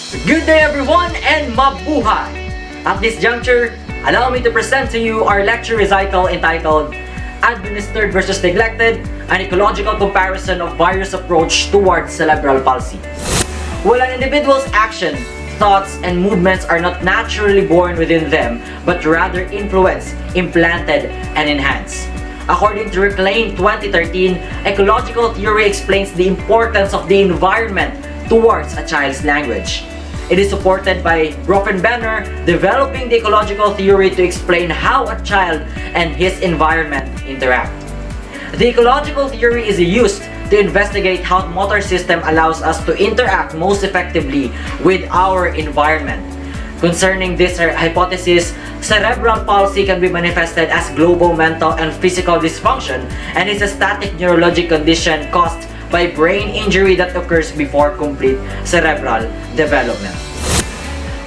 Good day everyone and mabuhay! At this juncture, allow me to present to you our lecture recital entitled Administered versus Neglected, an Ecological Comparison of Various Approach Towards Cerebral Palsy. While an individual's action, thoughts, and movements are not naturally born within them, but rather influenced, implanted, and enhanced. According to Reclaim 2013, ecological theory explains the importance of the environment towards a child's language. It is supported by Benner developing the ecological theory to explain how a child and his environment interact. The ecological theory is used to investigate how motor system allows us to interact most effectively with our environment. Concerning this hypothesis, cerebral palsy can be manifested as global mental and physical dysfunction and is a static neurologic condition caused by brain injury that occurs before complete cerebral development.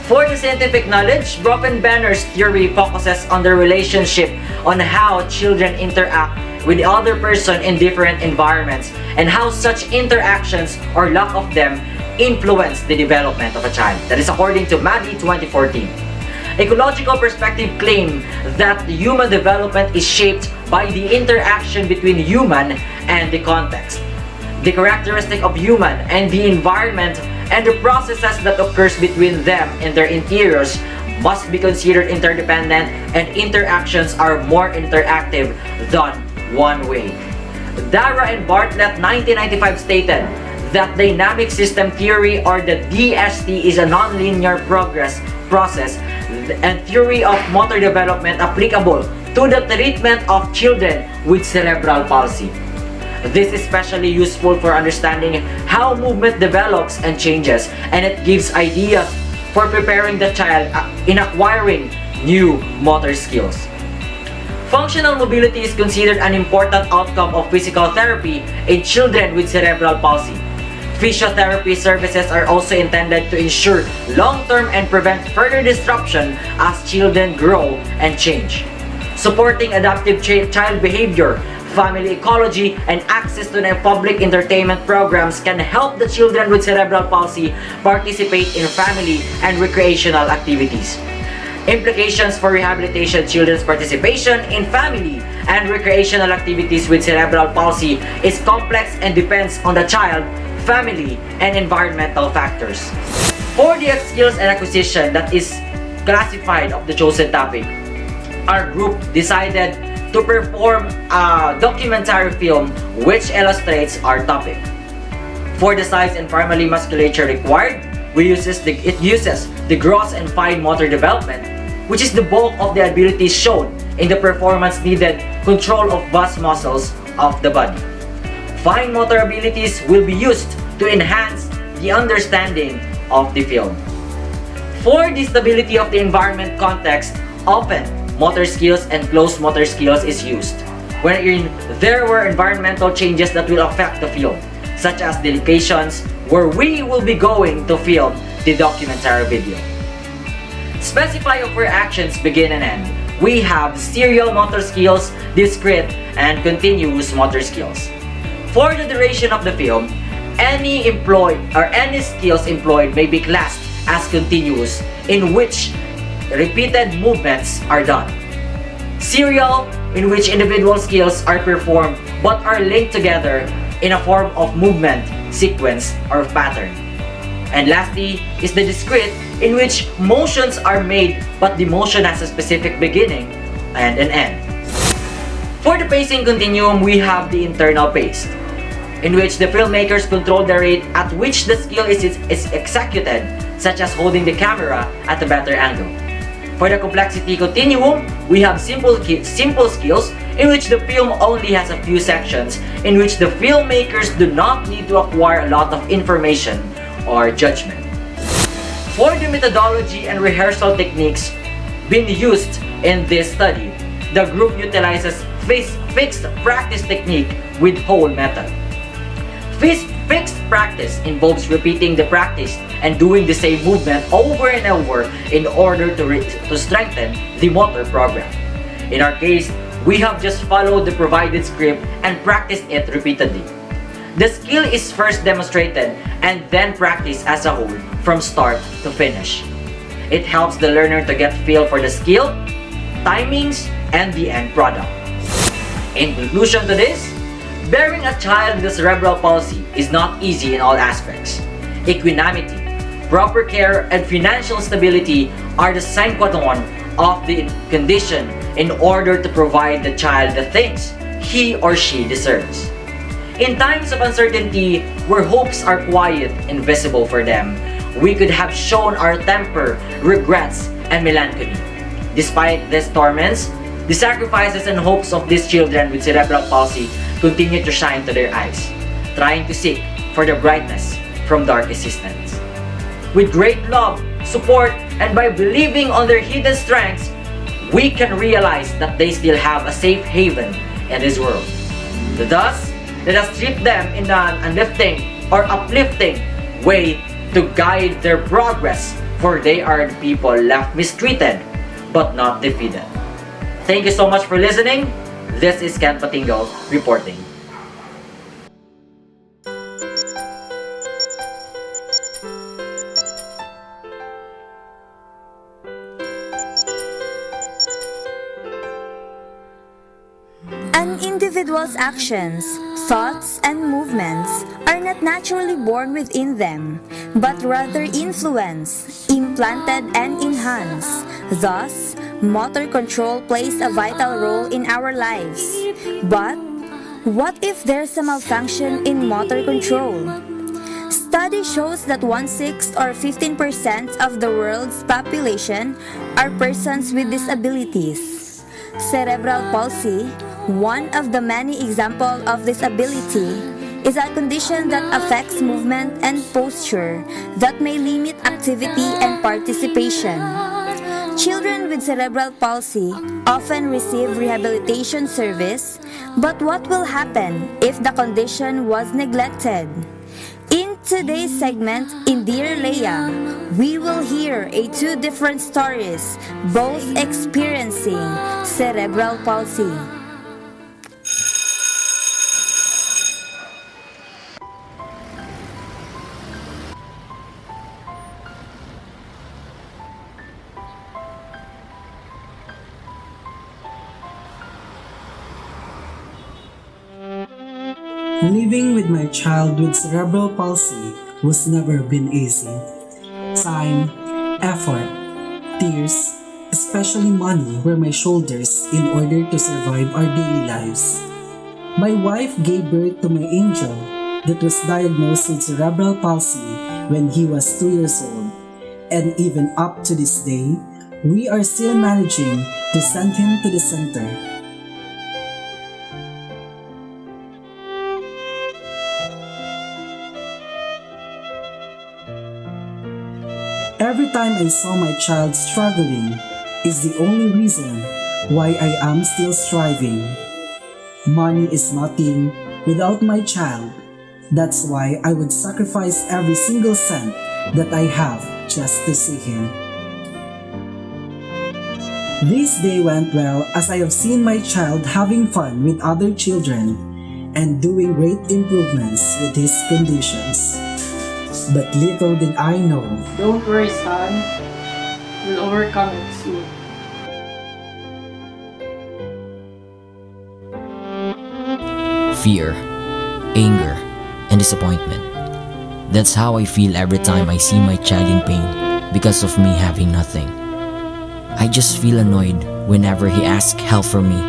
For the scientific knowledge, Benner's theory focuses on the relationship on how children interact with the other person in different environments and how such interactions or lack of them influence the development of a child. That is according to Maddie 2014. Ecological perspective claim that human development is shaped by the interaction between human and the context. The characteristic of human and the environment and the processes that occurs between them and their interiors must be considered interdependent, and interactions are more interactive than one way. Dara and Bartlett 1995 stated that dynamic system theory, or the DST, is a nonlinear process and theory of motor development applicable to the treatment of children with cerebral palsy. This is especially useful for understanding how movement develops and changes, and it gives ideas for preparing the child in acquiring new motor skills. Functional mobility is considered an important outcome of physical therapy in children with cerebral palsy. Physiotherapy services are also intended to ensure long-term and prevent further disruption as children grow and change. Supporting adaptive child behavior, family ecology, and access to the public entertainment programs can help the children with cerebral palsy participate in family and recreational activities. Implications for rehabilitation: children's participation in family and recreational activities with cerebral palsy is complex and depends on the child, family, and environmental factors. For the skills and acquisition that is classified of the chosen topic, our group decided to perform a documentary film which illustrates our topic. For the size and primary musculature required, it uses the gross and fine motor development, which is the bulk of the abilities shown in the performance needed control of vast muscles of the body. Fine motor abilities will be used to enhance the understanding of the film. For the stability of the environment context, open motor skills and closed motor skills is used, wherein there were environmental changes that will affect the film, such as the locations where we will be going to film the documentary video. Specify of where actions begin and end. We have serial motor skills, discrete, and continuous motor skills. For the duration of the film, any skills employed may be classed as continuous, in which repeated movements are done. Serial, in which individual skills are performed but are linked together in a form of movement, sequence, or pattern. And lastly is the discrete, in which motions are made but the motion has a specific beginning and an end. For the pacing continuum, we have the internal pace, in which the filmmakers control the rate at which the skill is executed, such as holding the camera at a better angle. For the complexity continuum, we have simple skills, in which the film only has a few sections, in which the filmmakers do not need to acquire a lot of information or judgment. For the methodology and rehearsal techniques being used in this study, the group utilizes fixed practice technique with whole method. Fixed practice involves repeating the practice and doing the same movement over and over in order to strengthen the motor program. In our case, we have just followed the provided script and practiced it repeatedly. The skill is first demonstrated and then practiced as a whole from start to finish. It helps the learner to get feel for the skill, timings, and the end product. In conclusion to this, bearing a child with cerebral palsy is not easy in all aspects. Equanimity, proper care, and financial stability are the sine qua non of the condition in order to provide the child the things he or she deserves. In times of uncertainty, where hopes are quiet and visible for them, we could have shown our temper, regrets, and melancholy. Despite these torments, the sacrifices and hopes of these children with cerebral palsy continue to shine to their eyes, trying to seek for the brightness from dark existence. With great love, support, and by believing on their hidden strengths, we can realize that they still have a safe haven in this world. Thus, let us treat them in an uplifting way to guide their progress, for they are the people left mistreated but not defeated. Thank you so much for listening. This is Ken Patingo reporting. An individual's actions, thoughts, and movements are not naturally born within them, but rather influenced, implanted, and enhanced. Thus, motor control plays a vital role in our lives. But what if there's a malfunction in motor control? Study shows that 1/6 or 15% of the world's population are persons with disabilities. Cerebral palsy, one of the many examples of this ability, is a condition that affects movement and posture that may limit activity and participation. Children with cerebral palsy often receive rehabilitation service, but what will happen if the condition was neglected? In today's segment, in Dear Leia, we will hear two different stories, both experiencing cerebral palsy. Living with my child with cerebral palsy was never been easy. Time, effort, tears, especially money were my shoulders in order to survive our daily lives. My wife gave birth to my angel that was diagnosed with cerebral palsy when he was 2 years old, and even up to this day, we are still managing to send him to the center. Every time I saw my child struggling is the only reason why I am still striving. Money is nothing without my child. That's why I would sacrifice every single cent that I have just to see him. This day went well as I have seen my child having fun with other children and doing great improvements with his conditions. But little did I know. Don't worry, son. We'll overcome it soon. Fear, anger, and disappointment. That's how I feel every time I see my child in pain because of me having nothing. I just feel annoyed whenever he asks help from me,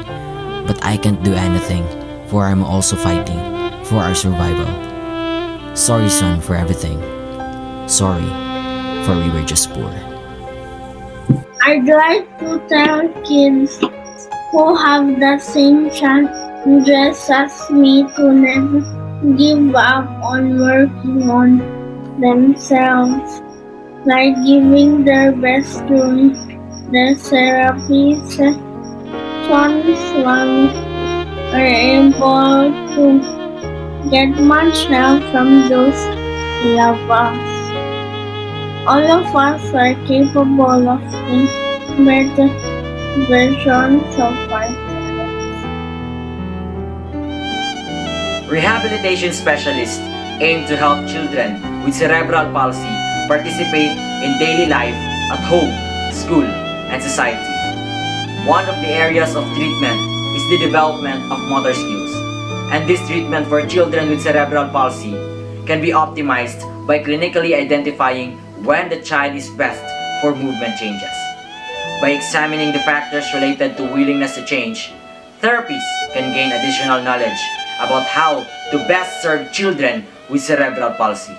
but I can't do anything, for I'm also fighting for our survival. Sorry, son, for everything. Sorry, for we were just poor. I'd like to tell kids who have the same challenges as me to never give up on working on themselves, like giving their best to their therapy sessions while we're able to get much help from those who love us. All of us are capable of being better versions of ourselves. Rehabilitation specialists aim to help children with cerebral palsy participate in daily life at home, school, and society. One of the areas of treatment is the development of motor skills, and this treatment for children with cerebral palsy can be optimized by clinically identifying when the child is best for movement changes. By examining the factors related to willingness to change, therapists can gain additional knowledge about how to best serve children with cerebral palsy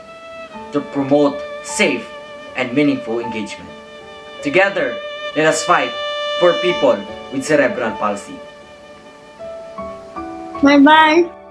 to promote safe and meaningful engagement. Together, let us fight for people with cerebral palsy. Bye-bye.